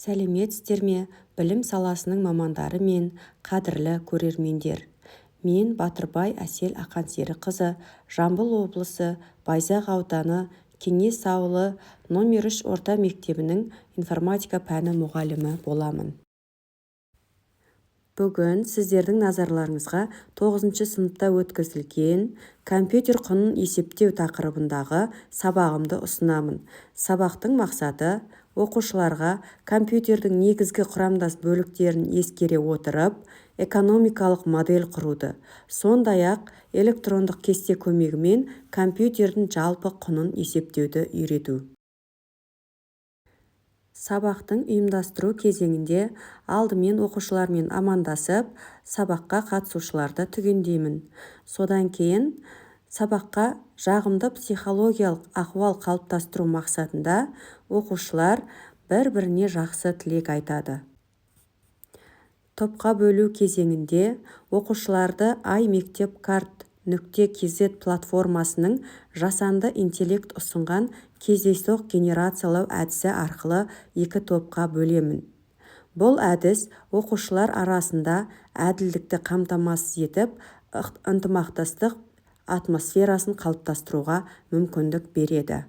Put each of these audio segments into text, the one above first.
Сәлеметсіздер ме, білім саласының мамандары мен қадірлі көрермендер. Мен Батырбай Әсел Ақансеріқызы, Жамбыл облысы Байзақ ауданы Кеңес ауылы номер 3 орта мектебінің информатика пәні мұғалімі боламын. Бүгін сіздердің назарларыңызға 9 сыныпта өткізілген компьютер құнын есептеу тақырыбындағы сабағымды ұсынамын. Сабақтың мақсаты оқушыларға компьютердің негізгі құрамдас бөліктерін ескере отырып, экономикалық модель құруды, сондай-ақ электрондық кесте көмегімен компьютердің жалпы құнын есептеуді үйрету. Сабақтың ұйымдастыру кезеңінде алдымен оқушылармен амандасып, сабаққа қатысушыларды түгендеймін. Содан кейін сабаққа жағымды психологиялық ахуал қалыптастыру мақсатында оқушылар бір-біріне жақсы тілек айтады. Топқа бөлу кезеңінде оқушыларды iMектеп-карт.kz платформасының жасанды интеллект ұсынған кездейсоқ генерациялау әдісі арқылы 2 топқа бөлемін. Бұл әдіс оқушылар арасында әділдікті қамтамасыз етіп, ынтымақтастық атмосферасын қалыптастыруға мүмкіндік береді.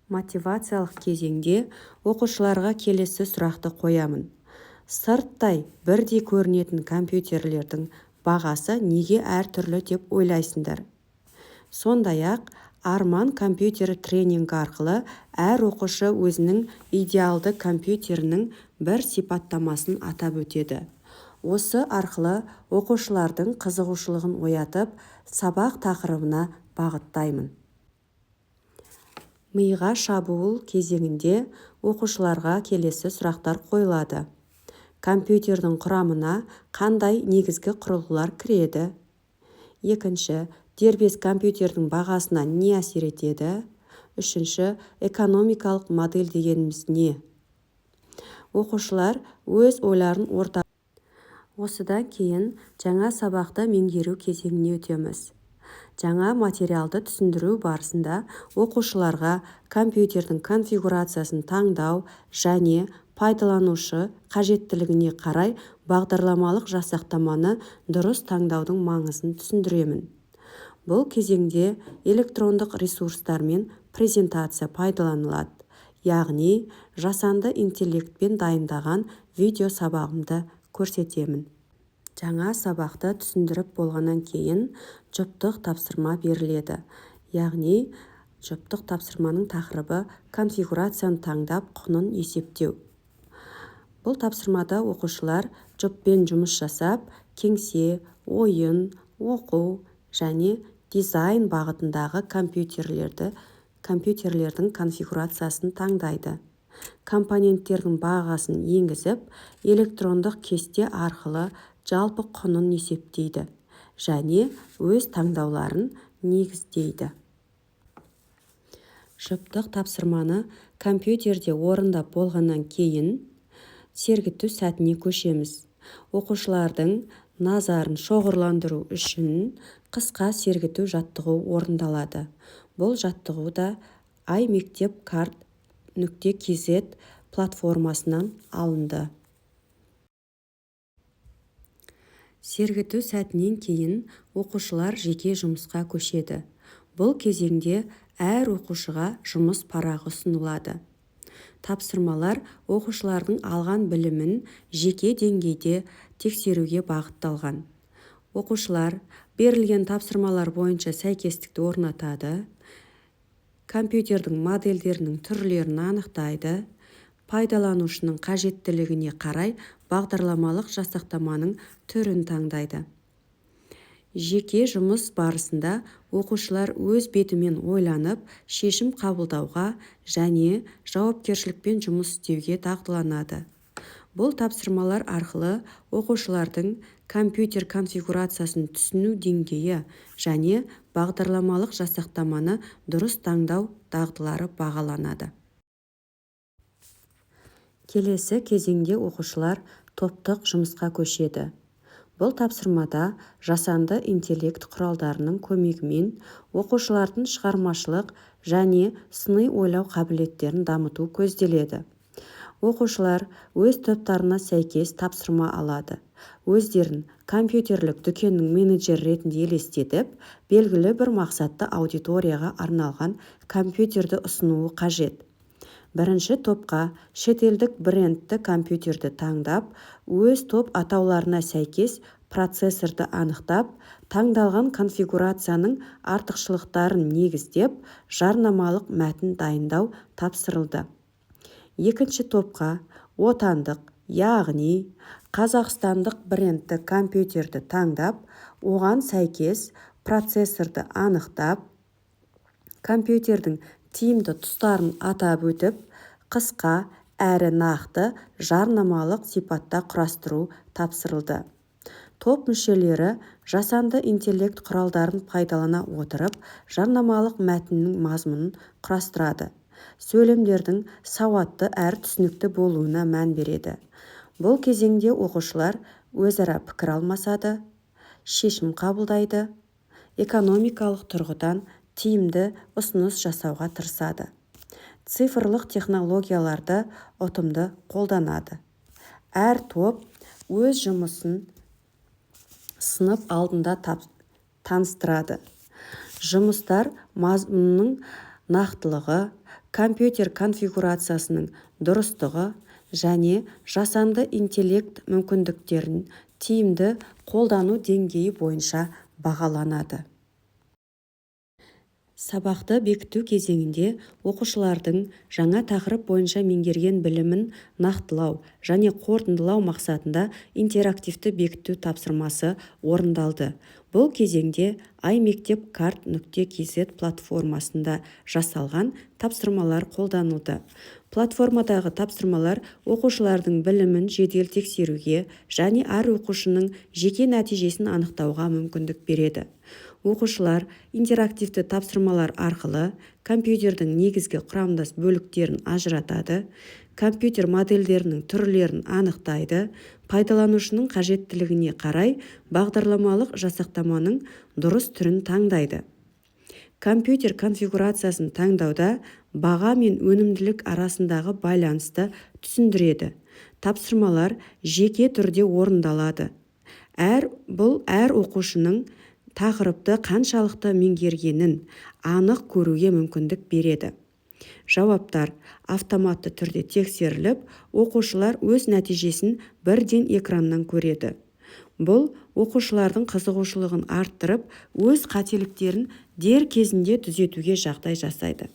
Мотивациялық кезеңде оқушыларға келесі сұрақты қоямын. Сырттай бірдей көрінетін компьютерлердің бағасы неге әртүрлі деп ойлайсыңдар? Сондай-ақ Арман компьютері тренингі арқылы әр оқушы өзінің идеалды компьютерінің бір сипаттамасын атап өтеді. Осы арқылы оқушылардың қызығушылығын оятып, сабақ тақырыбына бағыттаймын. Миға шабуыл кезеңінде оқушыларға келесі сұрақтар қойылады. Компьютердің құрамына қандай негізгі құрылғылар кіреді? Екінші, дербес компьютердің бағасына не әсер етеді? Үшінші, экономикалық модель дегеніміз не? Оқушылар өз ойларын ортаға. Осыдан кейін жаңа сабақты меңгеру кезеңіне өтеміз. Жаңа материалды түсіндіру барысында оқушыларға компьютердің конфигурациясын таңдау және пайдаланушы қажеттілігіне қарай бағдарламалық жасақтаманы дұрыс таңдаудың маңызын түсіндіремін. Бұл кезеңде электрондық ресурстар мен презентация пайдаланылады, яғни жасанды интеллектпен дайындаған видео сабағымды көрсетемін. Жаңа сабақты түсіндіріп болғаннан кейін жұптық тапсырма беріледі, яғни жұптық тапсырманың тақырыбы конфигурацияны таңдап құнын есептеу. Бұл тапсырмада оқушылар жұппен жұмыс жасап, кеңсе, ойын, оқу және дизайн бағытындағы компьютерлердің конфигурациясын таңдайды. Компоненттердің бағасын енгізіп, электрондық кесте арқылы жалпы құнын есептейді және өз таңдауларын негіздейді. Жұптық тапсырманы компьютерде орындап болғаннан кейін сергіту сәтіне көшеміз. Оқушылардың назарын шоғырландыру үшін қысқа сергіту жаттығу орындалады. Бұл жаттығуда iMектеп-карт.kz платформасынан алынды. Сергіту сәтінен кейін оқушылар жеке жұмысқа көшеді. Бұл кезеңде әр оқушыға жұмыс парағы ұсынылады. Тапсырмалар оқушылардың алған білімін жеке деңгейде тексеруге бағытталған. Оқушылар берілген тапсырмалар бойынша сәйкестікті орнатады, компьютердің модельдерінің түрлерін анықтайды, пайдаланушының қажеттілігіне қарай бағдарламалық жасақтаманың түрін таңдайды. Жеке жұмыс барысында оқушылар өз бетімен ойланып, шешім қабылдауға және жауапкершілікпен жұмыс істеуге дағдыланады. Бұл тапсырмалар арқылы оқушылардың компьютер конфигурациясын түсіну деңгейі және бағдарламалық жасақтаманы дұрыс таңдау дағдылары бағаланады. Келесі кезеңде оқушылар топтық жұмысқа көшеді. Бұл тапсырмада жасанды интеллект құралдарының көмегімен оқушылардың шығармашылық және сыни ойлау қабілеттерін дамыту көзделеді. Оқушылар өз топтарына сәйкес тапсырма алады. Өздерін компьютерлік дүкеннің менеджері ретінде елестетіп, белгілі бір мақсатты аудиторияға арналған компьютерді ұсынуы қажет. Бірінші топқа шетелдік брендті компьютерді таңдап, өз топ атауларына сәйкес процессорды анықтап, таңдалған конфигурацияның артықшылықтарын негіздеп, жарнамалық мәтін дайындау тапсырылды. Екінші топқа отандық, яғни қазақстандық брендті компьютерді таңдап, оған сәйкес процессорды анықтап, компьютердің тиімді тұстарын атап өтіп, қысқа әрі нақты жарнамалық сипатта құрастыру тапсырылды. Топ мүшелері жасанды интеллект құралдарын пайдалана отырып, жарнамалық мәтіннің мазмұнын құрастырады. Сөйлемдердің сауатты әрі түсінікті болуына мән береді. Бұл кезеңде оқушылар өзара пікір алмасады, шешім қабылдайды, экономикалық тұрғыдан тиімді ұсыныс жасауға тырысады. Цифрлық технологияларды ұтымды қолданады. Әр топ өз жұмысын сынып алдында таныстырады. Жұмыстар мазмұнының нақтылығы, компьютер конфигурациясының дұрыстығы және жасанды интеллект мүмкіндіктерін тиімді қолдану деңгейі бойынша бағаланады. Сабақты бекіту кезеңінде оқушылардың жаңа тақырып бойынша меңгерген білімін нақтылау және қорытындылау мақсатында интерактивті бекіту тапсырмасы орындалды. Бұл кезеңде iMектеп.Карт.kz платформасында жасалған тапсырмалар қолданылды. Платформадағы тапсырмалар оқушылардың білімін жедел тексеруге және әр оқушының жеке нәтижесін анықтауға мүмкіндік береді. Оқушылар интерактивті тапсырмалар арқылы компьютердің негізгі құрамдас бөліктерін ажыратады, компьютер модельдерінің түрлерін анықтайды, пайдаланушының қажеттілігіне қарай бағдарламалық жасақтаманың дұрыс түрін таңдайды. Компьютер конфигурациясын таңдауда баға мен өнімділік арасындағы байланысты түсіндіреді. Тапсырмалар жеке түрде орындалады. Бұл әр оқушының тақырыпты қаншалықты меңгергенін анық көруге мүмкіндік береді. Жауаптар автоматты түрде тексеріліп, оқушылар өз нәтижесін бірден экраннан көреді. Бұл оқушылардың қызығушылығын арттырып, өз қателіктерін дер кезінде түзетуге жағдай жасайды.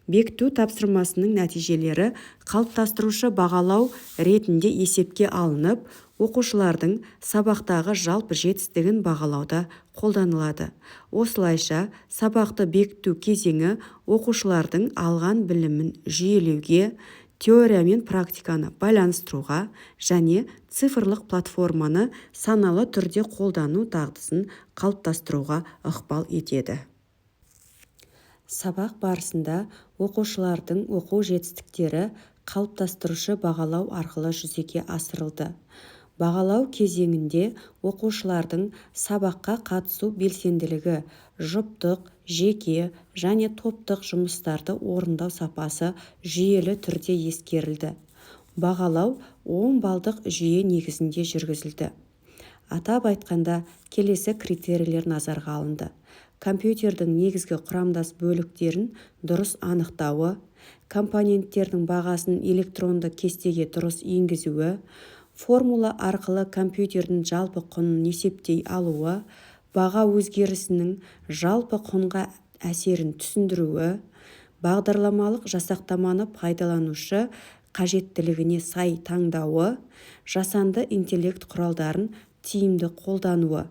Бекіту тапсырмасының нәтижелері қалыптастырушы бағалау ретінде есепке алынып, оқушылардың сабақтағы жалпы жетістігін бағалауда қолданылады. Осылайша, сабақты бекіту кезеңі оқушылардың алған білімін жүйелеуге, теория мен практиканы байланыстыруға және цифрлық платформаны саналы түрде қолдану дағдысын қалыптастыруға ықпал етеді. Сабақ барысында оқушылардың оқу жетістіктері қалыптастырушы бағалау арқылы жүзеге асырылды. Бағалау кезеңінде оқушылардың сабаққа қатысу белсенділігі, жұптық, жеке және топтық жұмыстарды орындау сапасы жүйелі түрде ескерілді. Бағалау 10 балдық жүйе негізінде жүргізілді. Атап айтқанда, келесі критерийлер назарға алынды. Компьютердің негізгі құрамдас бөліктерін дұрыс анықтауы, компоненттердің бағасын электронды кестеге дұрыс енгізуі, формула арқылы компьютердің жалпы құнын есептей алуы, баға өзгерісінің жалпы құнға әсерін түсіндіруі, бағдарламалық жасақтаманы пайдаланушы қажеттілігіне сай таңдауы, жасанды интеллект құралдарын тиімді қолдануы.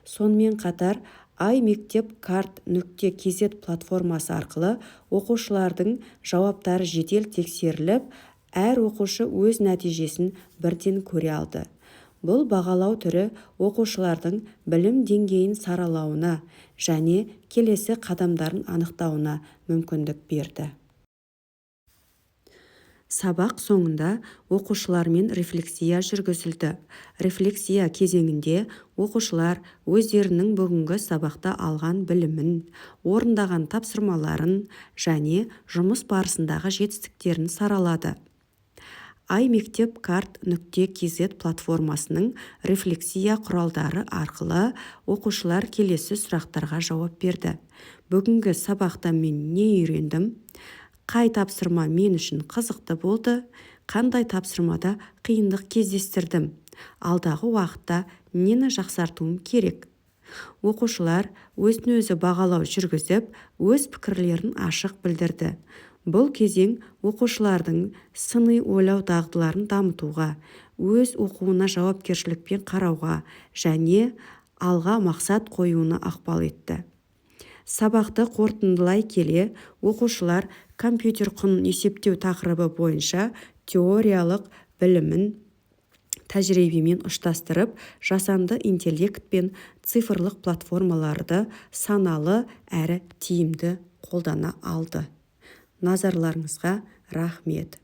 Сонымен қатар, iMектеп.Карт.kz платформасы арқылы оқушылардың жауаптары жедел тексеріліп, әр оқушы өз нәтижесін бірден көре алды. Бұл бағалау түрі оқушылардың білім деңгейін саралауына және келесі қадамдарын анықтауына мүмкіндік берді. Сабақ соңында оқушылармен рефлексия жүргізілді. Рефлексия кезеңінде оқушылар өздерінің бүгінгі сабақта алған білімін, орындаған тапсырмаларын және жұмыс барысындағы жетістіктерін саралады. iMектеп-карт.kz платформасының рефлексия құралдары арқылы оқушылар келесі сұрақтарға жауап берді. Бүгінгі сабақта мен не үйрендім? Қай тапсырма мен үшін қызықты болды? Қандай тапсырмада қиындық кездестірдім? Алдағы уақытта нені жақсартуым керек? Оқушылар өзін-өзі бағалау жүргізіп, өз пікірлерін ашық білдірді. Бұл кезең оқушылардың сыни ойлау дағдыларын дамытуға, өз оқуына жауапкершілікпен қарауға және алға мақсат қоюына ықпал етті. Сабақты қорытындылай келе, оқушылар компьютер құнын есептеу тақырыбы бойынша теориялық білімін тәжірибемен ұштастырып, жасанды интеллект пен цифрлық платформаларды саналы әрі тиімді қолдана алды. Назарларыңызға рахмет.